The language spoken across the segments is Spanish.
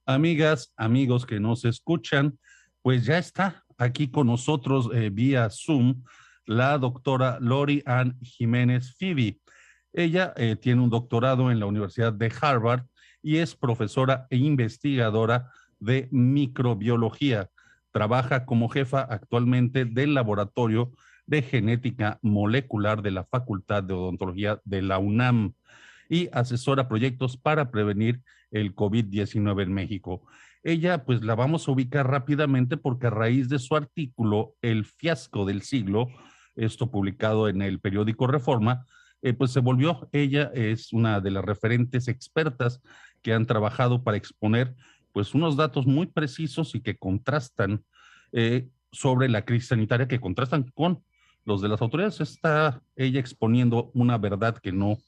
Amigas, amigos que nos escuchan, pues ya está aquí con nosotros vía Zoom la doctora Lori Ann Jiménez Phoebe. Ella tiene un doctorado en la Universidad de Harvard y es profesora e investigadora de microbiología. Trabaja como jefa actualmente del Laboratorio de Genética Molecular de la Facultad de Odontología de la UNAM y asesora proyectos para prevenir el COVID-19 en México. Ella, pues la vamos a ubicar rápidamente porque a raíz de su artículo, El fiasco del siglo, esto publicado en el periódico Reforma, pues se volvió, ella es una de las referentes expertas que han trabajado para exponer pues unos datos muy precisos y que contrastan sobre la crisis sanitaria, que contrastan con los de las autoridades. Está ella exponiendo una verdad que no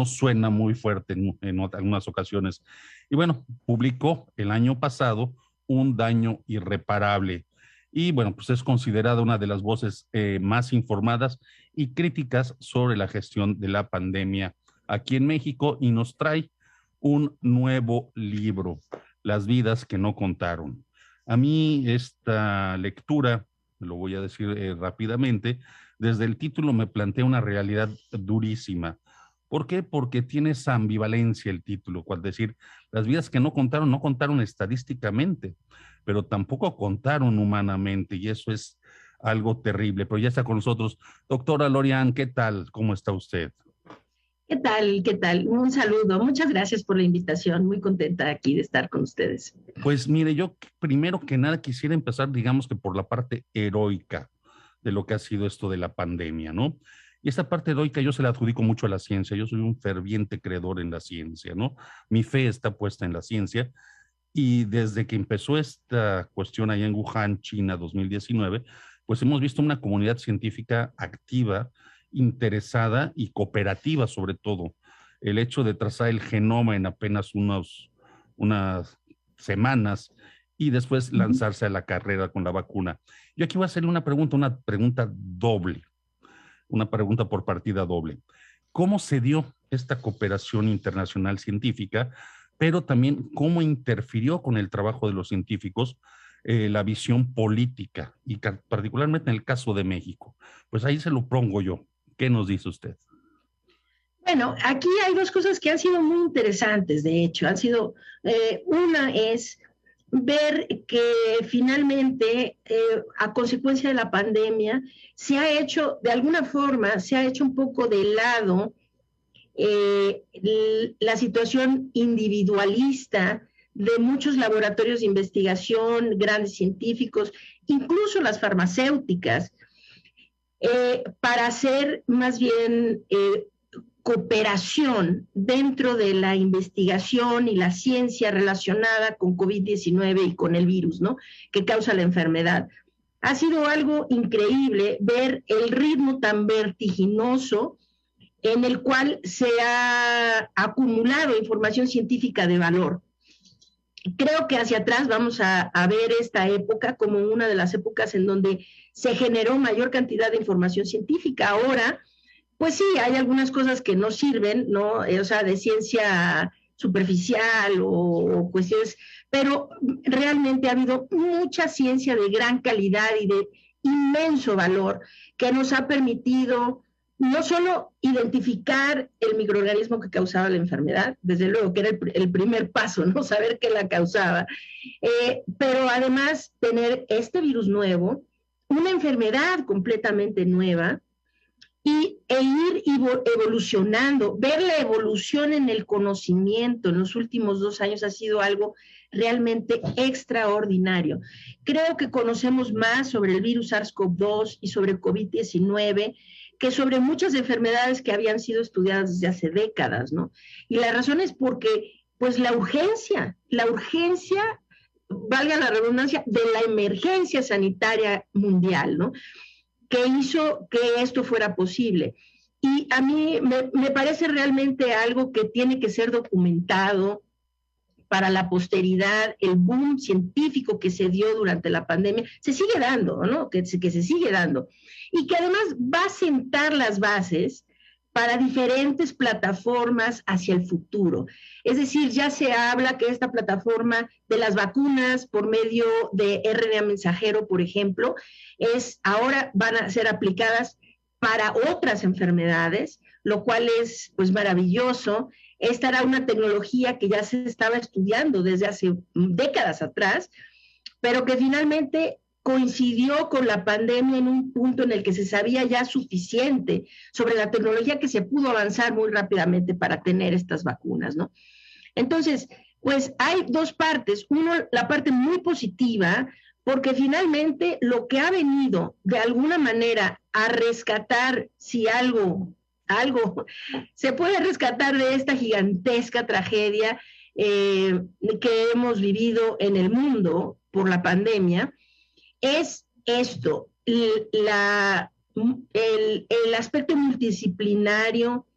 suena muy fuerte en algunas ocasiones. Y bueno, publicó el año pasado Un daño irreparable. Y bueno, pues es considerada una de las voces más informadas y críticas sobre la gestión de la pandemia aquí en México y nos trae un nuevo libro, Las vidas que no contaron. A mí esta lectura, lo voy a decir rápidamente, desde el título me plantea una realidad durísima. ¿Por qué? Porque tiene esa ambivalencia el título, es decir, las vidas que no contaron estadísticamente, pero tampoco contaron humanamente, y eso es algo terrible. Pero ya está con nosotros. Doctora Lori Ann, ¿qué tal? ¿Cómo está usted? ¿Qué tal? ¿Qué tal? Un saludo. Muchas gracias por la invitación. Muy contenta aquí de estar con ustedes. Pues mire, yo primero que nada quisiera empezar, digamos que por la parte heroica de lo que ha sido esto de la pandemia, ¿no? Y esta parte heroica yo se la adjudico mucho a la ciencia. Yo soy un ferviente creedor en la ciencia, ¿no? Mi fe está puesta en la ciencia. Y desde que empezó esta cuestión allá en Wuhan, China, 2019, pues hemos visto una comunidad científica activa, interesada y cooperativa sobre todo. El hecho de trazar el genoma en apenas unas semanas y después lanzarse a la carrera con la vacuna. Yo aquí voy a hacerle una pregunta doble, una pregunta por partida doble. ¿Cómo se dio esta cooperación internacional científica, pero también cómo interfirió con el trabajo de los científicos la visión política, y particularmente en el caso de México? Pues ahí se lo pongo yo. ¿Qué nos dice usted? Bueno, aquí hay dos cosas que han sido muy interesantes, de hecho. Una es ver que finalmente, a consecuencia de la pandemia, de alguna forma, se ha hecho un poco de lado la situación individualista de muchos laboratorios de investigación, grandes científicos, incluso las farmacéuticas, para hacer más bien cooperación dentro de la investigación y la ciencia relacionada con COVID-19 y con el virus, ¿no?, que causa la enfermedad. Ha sido algo increíble ver el ritmo tan vertiginoso en el cual se ha acumulado información científica de valor. Creo que hacia atrás vamos a ver esta época como una de las épocas en donde se generó mayor cantidad de información científica. Ahora, pues sí, hay algunas cosas que no sirven, ¿no? O sea, de ciencia superficial o cuestiones, pero realmente ha habido mucha ciencia de gran calidad y de inmenso valor que nos ha permitido no solo identificar el microorganismo que causaba la enfermedad, desde luego que era el primer paso, ¿no?, saber qué la causaba, pero además tener este virus nuevo, una enfermedad completamente nueva, e ir evolucionando, ver la evolución en el conocimiento en los últimos 2 años ha sido algo realmente extraordinario. Creo que conocemos más sobre el virus SARS-CoV-2 y sobre COVID-19 que sobre muchas enfermedades que habían sido estudiadas desde hace décadas, ¿no? Y la razón es porque, pues, la urgencia, valga la redundancia, de la emergencia sanitaria mundial, ¿no?, que hizo que esto fuera posible. Y a mí me parece realmente algo que tiene que ser documentado para la posteridad. El boom científico que se dio durante la pandemia se sigue dando, ¿no?, que se sigue dando, y que además va a sentar las bases para diferentes plataformas hacia el futuro. Es decir, ya se habla que esta plataforma de las vacunas por medio de RNA mensajero, por ejemplo, ahora van a ser aplicadas para otras enfermedades, lo cual es pues maravilloso. Esta era una tecnología que ya se estaba estudiando desde hace décadas atrás, pero que finalmente coincidió con la pandemia en un punto en el que se sabía ya suficiente sobre la tecnología que se pudo avanzar muy rápidamente para tener estas vacunas, ¿no? Entonces, pues hay dos partes. Uno, la parte muy positiva, porque finalmente lo que ha venido de alguna manera a rescatar, si algo se puede rescatar de esta gigantesca tragedia que hemos vivido en el mundo por la pandemia, es esto, el aspecto multidisciplinario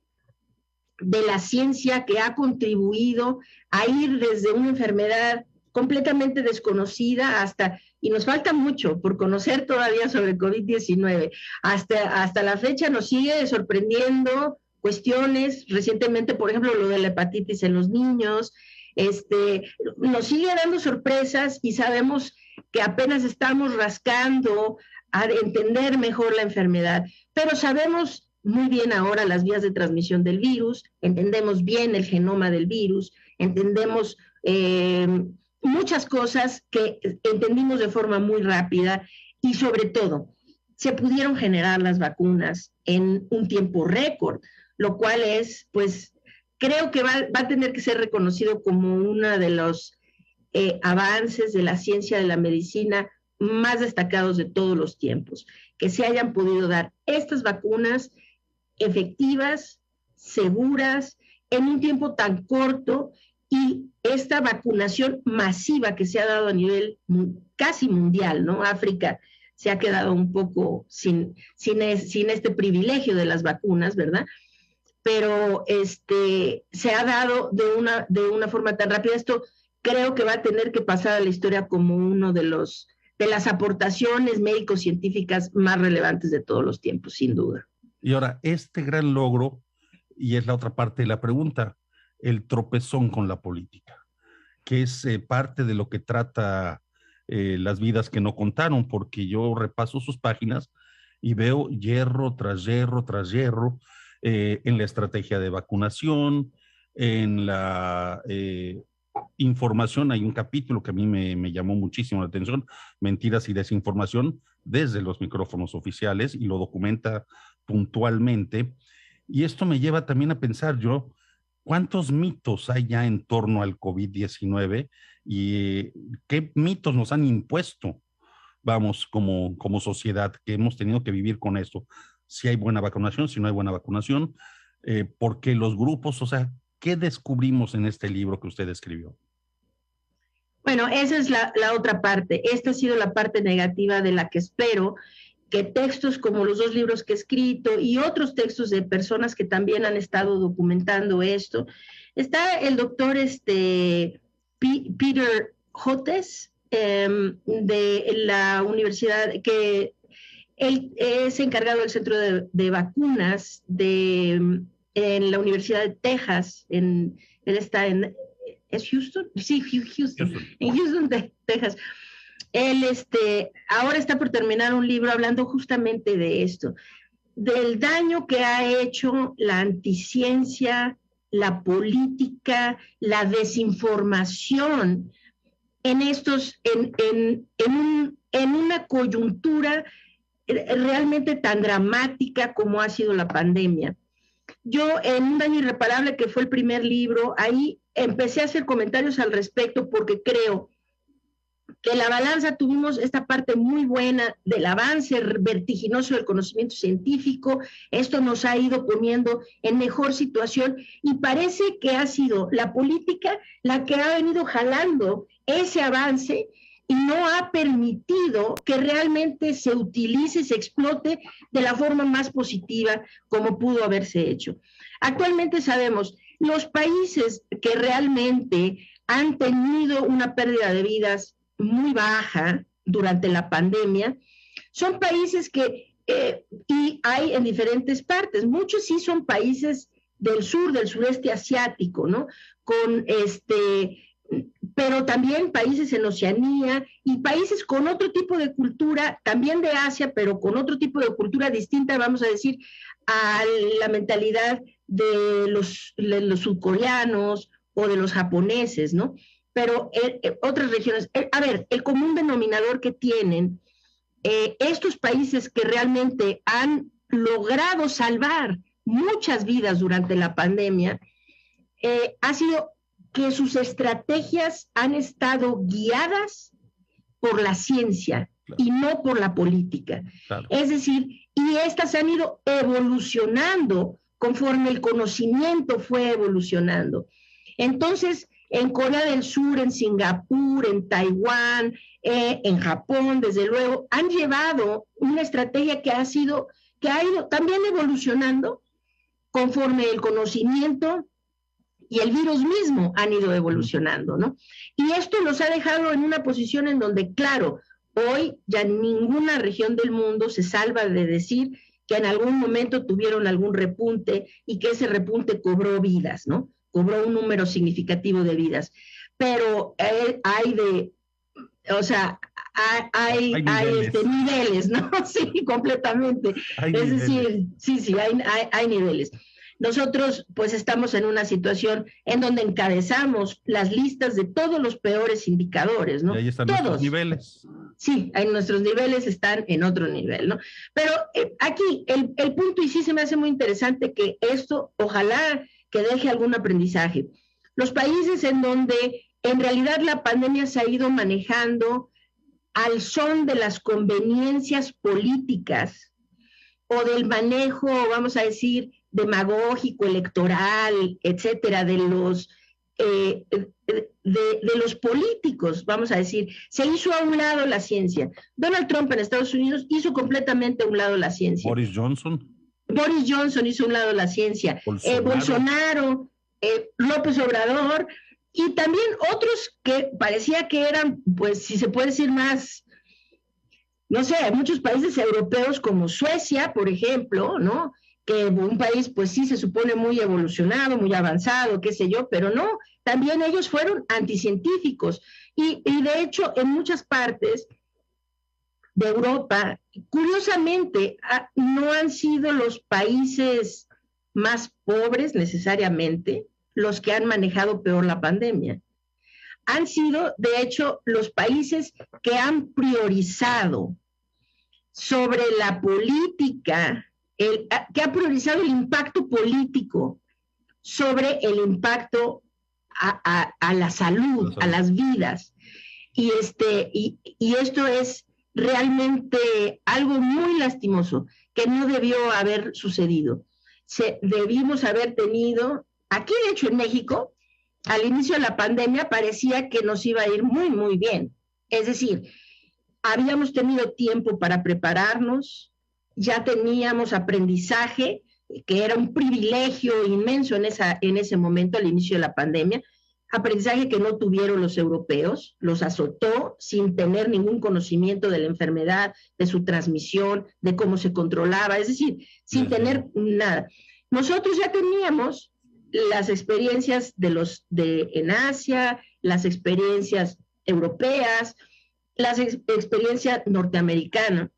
de la ciencia que ha contribuido a ir desde una enfermedad completamente desconocida hasta, y nos falta mucho por conocer todavía sobre COVID-19, hasta la fecha nos sigue sorprendiendo cuestiones, recientemente, por ejemplo, lo de la hepatitis en los niños, nos sigue dando sorpresas y sabemos que apenas estamos rascando a entender mejor la enfermedad, pero sabemos muy bien ahora las vías de transmisión del virus, entendemos bien el genoma del virus, entendemos muchas cosas que entendimos de forma muy rápida y sobre todo se pudieron generar las vacunas en un tiempo récord, lo cual es, pues, creo que va a tener que ser reconocido como uno de los avances de la ciencia de la medicina más destacados de todos los tiempos, que se hayan podido dar estas vacunas efectivas, seguras, en un tiempo tan corto, y esta vacunación masiva que se ha dado a nivel casi mundial, ¿no? África se ha quedado un poco sin este privilegio de las vacunas, ¿verdad? Pero se ha dado de una forma tan rápida. Esto creo que va a tener que pasar a la historia como uno de las aportaciones médico-científicas más relevantes de todos los tiempos, sin duda. Y ahora, este gran logro, y es la otra parte de la pregunta, el tropezón con la política, que es parte de lo que trata Las vidas que no contaron, porque yo repaso sus páginas y veo hierro tras hierro tras hierro en la estrategia de vacunación, en la información. Hay un capítulo que a mí me llamó muchísimo la atención, mentiras y desinformación desde los micrófonos oficiales, y lo documenta puntualmente. Y esto me lleva también a pensar yo, ¿cuántos mitos hay ya en torno al COVID-19 y qué mitos nos han impuesto, vamos, como sociedad, que hemos tenido que vivir con esto? Si hay buena vacunación, si no hay buena vacunación, porque los grupos, o sea, ¿qué descubrimos en este libro que usted escribió? Bueno, esa es la otra parte. Esta ha sido la parte negativa de la que espero que textos como los dos libros que he escrito y otros textos de personas que también han estado documentando esto. Está el doctor Peter Hotez de la universidad, que él es encargado del centro de vacunas en la Universidad de Texas. Él está ¿es Houston? Sí, Houston. En Houston, Texas. Él ahora está por terminar un libro hablando justamente de esto, del daño que ha hecho la anticiencia, la política, la desinformación en una coyuntura realmente tan dramática como ha sido la pandemia. Yo, en Un daño irreparable, que fue el primer libro, ahí empecé a hacer comentarios al respecto, porque creo que en la balanza tuvimos esta parte muy buena del avance vertiginoso del conocimiento científico. Esto nos ha ido poniendo en mejor situación, y parece que ha sido la política la que ha venido jalando ese avance y no ha permitido que realmente se utilice, se explote de la forma más positiva como pudo haberse hecho. Actualmente sabemos, los países que realmente han tenido una pérdida de vidas muy baja durante la pandemia son países que y hay en diferentes partes. Muchos sí son países del sur, del sureste asiático, ¿no? Pero también países en Oceanía y países con otro tipo de cultura, también de Asia, pero con otro tipo de cultura distinta, vamos a decir, a la mentalidad de los sudcoreanos o de los japoneses, ¿no? Pero otras regiones, a ver, el común denominador que tienen estos países que realmente han logrado salvar muchas vidas durante la pandemia, ha sido que sus estrategias han estado guiadas por la ciencia, claro, y no por la política. Claro. Es decir, y estas han ido evolucionando conforme el conocimiento fue evolucionando. Entonces, en Corea del Sur, en Singapur, en Taiwán, en Japón, desde luego, han llevado una estrategia que ha ido también evolucionando conforme el conocimiento y el virus mismo han ido evolucionando, ¿no? Y esto los ha dejado en una posición en donde, claro, hoy ya ninguna región del mundo se salva de decir que en algún momento tuvieron algún repunte y que ese repunte cobró vidas, ¿no? Cobró un número significativo de vidas. Pero hay niveles, ¿no? Sí, completamente. Es decir, sí, hay niveles. Nosotros pues estamos en una situación en donde encabezamos las listas de todos los peores indicadores, ¿no? Y ahí están todos. Nuestros niveles. Sí, nuestros niveles están en otro nivel, ¿no? Pero aquí el punto, y sí se me hace muy interesante que esto, ojalá que deje algún aprendizaje. Los países en donde en realidad la pandemia se ha ido manejando al son de las conveniencias políticas o del manejo, vamos a decir, demagógico, electoral, etcétera, de los políticos, vamos a decir, se hizo a un lado la ciencia. Donald Trump en Estados Unidos hizo completamente a un lado la ciencia. Boris Johnson hizo a un lado la ciencia. Bolsonaro, López Obrador, y también otros que parecía que eran, pues, si se puede decir más, no sé, muchos países europeos como Suecia, por ejemplo, ¿no? Que un país, pues sí, se supone muy evolucionado, muy avanzado, qué sé yo, pero no, también ellos fueron anticientíficos. Y de hecho, en muchas partes de Europa, curiosamente, no han sido los países más pobres necesariamente los que han manejado peor la pandemia. Han sido, de hecho, los países que han priorizado sobre la política, que ha priorizado el impacto político sobre el impacto a la salud, a las vidas. Y esto es realmente algo muy lastimoso, que no debió haber sucedido. Debimos haber tenido, aquí de hecho en México, al inicio de la pandemia parecía que nos iba a ir muy, muy bien. Es decir, habíamos tenido tiempo para prepararnos, ya teníamos aprendizaje, que era un privilegio inmenso en ese momento, al inicio de la pandemia, aprendizaje que no tuvieron los europeos, los azotó sin tener ningún conocimiento de la enfermedad, de su transmisión, de cómo se controlaba, es decir, sin tener nada. Nosotros ya teníamos las experiencias en Asia, las experiencias europeas, las experiencias norteamericanas.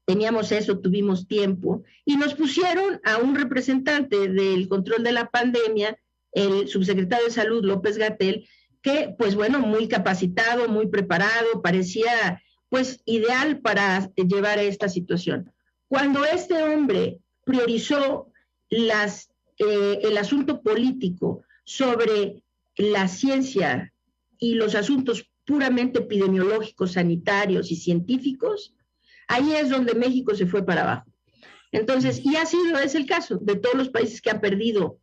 Teníamos eso, tuvimos tiempo, y nos pusieron a un representante del control de la pandemia, el subsecretario de Salud, López-Gatell, que, pues bueno, muy capacitado, muy preparado, parecía, pues, ideal para llevar a esta situación. Cuando este hombre priorizó el asunto político sobre la ciencia y los asuntos puramente epidemiológicos, sanitarios y científicos, ahí es donde México se fue para abajo. Entonces, y es el caso de todos los países que han perdido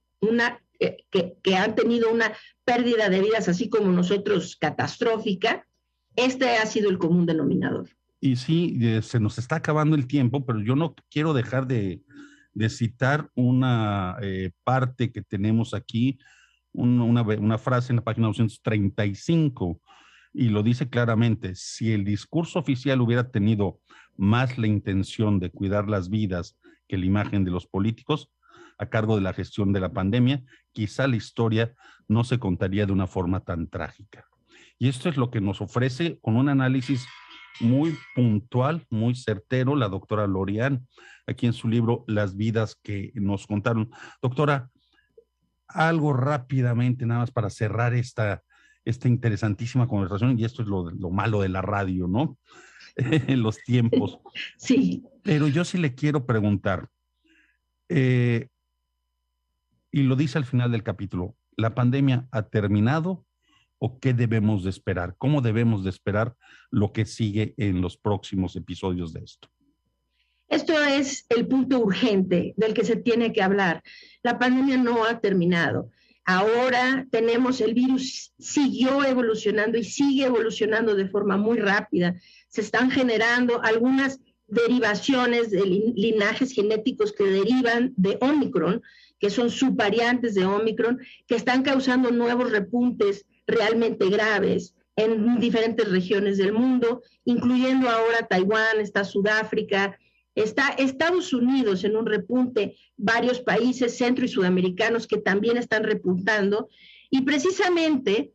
que han tenido una pérdida de vidas, así como nosotros, catastrófica. Este ha sido el común denominador. Y sí, se nos está acabando el tiempo, pero yo no quiero dejar de citar una parte que tenemos aquí, una frase en la página 235, y lo dice claramente, si el discurso oficial hubiera tenido más la intención de cuidar las vidas que la imagen de los políticos a cargo de la gestión de la pandemia, quizá la historia no se contaría de una forma tan trágica. Y esto es lo que nos ofrece con un análisis muy puntual, muy certero, la doctora Lori Ann, aquí en su libro Las vidas que nos contaron. Doctora, algo rápidamente, nada más para cerrar esta interesantísima conversación, y esto es lo malo de la radio, ¿no? En los tiempos. Sí. Pero yo sí le quiero preguntar, y lo dice al final del capítulo, ¿la pandemia ha terminado o qué debemos de esperar? ¿Cómo debemos de esperar lo que sigue en los próximos episodios de esto? Esto es el punto urgente del que se tiene que hablar. La pandemia no ha terminado. Ahora tenemos, el virus siguió evolucionando y sigue evolucionando de forma muy rápida. Se están generando algunas derivaciones de linajes genéticos que derivan de Omicron, que son subvariantes de Omicron, que están causando nuevos repuntes realmente graves en diferentes regiones del mundo, incluyendo ahora Taiwán, está Sudáfrica, está Estados Unidos en un repunte, varios países centro y sudamericanos que también están repuntando, y precisamente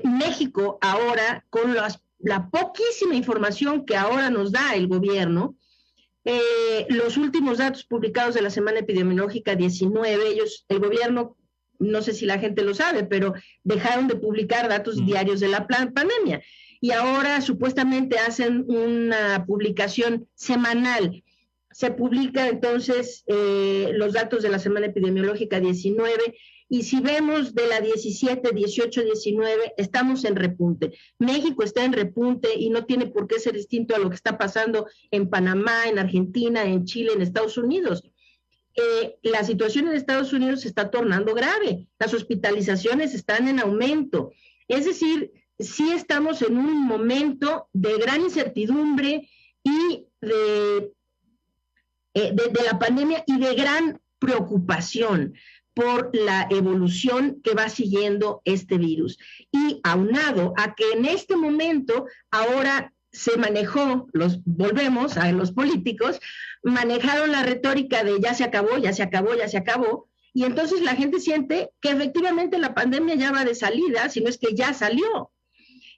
México ahora, con la poquísima información que ahora nos da el gobierno, los últimos datos publicados de la semana epidemiológica 19, el gobierno, no sé si la gente lo sabe, pero dejaron de publicar datos diarios de la pandemia. Y ahora supuestamente hacen una publicación semanal. Se publica entonces los datos de la semana epidemiológica 19, y si vemos de la 17, 18, 19, estamos en repunte. México está en repunte y no tiene por qué ser distinto a lo que está pasando en Panamá, en Argentina, en Chile, en Estados Unidos. La situación en Estados Unidos se está tornando grave, las hospitalizaciones están en aumento. Es decir, sí estamos en un momento de gran incertidumbre y de la pandemia y de gran preocupación por la evolución que va siguiendo este virus. Y aunado a que en este momento ahora se manejó, volvemos a los políticos, manejaron la retórica de ya se acabó, ya se acabó, ya se acabó, y entonces la gente siente que efectivamente la pandemia ya va de salida, si no es que ya salió.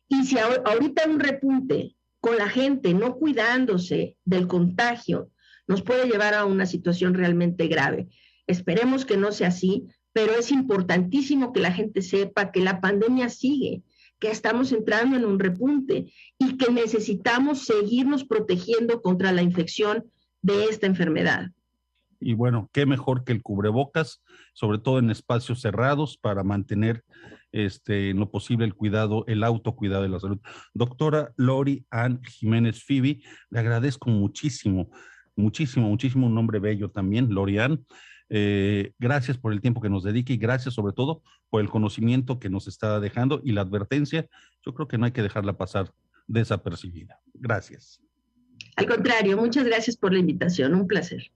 Y si ahorita un repunte con la gente no cuidándose del contagio nos puede llevar a una situación realmente grave. Esperemos que no sea así, pero es importantísimo que la gente sepa que la pandemia sigue, que estamos entrando en un repunte y que necesitamos seguirnos protegiendo contra la infección de esta enfermedad. Y bueno, qué mejor que el cubrebocas, sobre todo en espacios cerrados, para mantener en lo posible el cuidado, el autocuidado de la salud. Doctora Lori Ann Jiménez Fivi, le agradezco muchísimo, muchísimo, muchísimo, un nombre bello también, Lori Ann. Gracias por el tiempo que nos dedica y gracias sobre todo por el conocimiento que nos está dejando y la advertencia. Yo creo que no hay que dejarla pasar desapercibida. Gracias. Al contrario, muchas gracias por la invitación, un placer.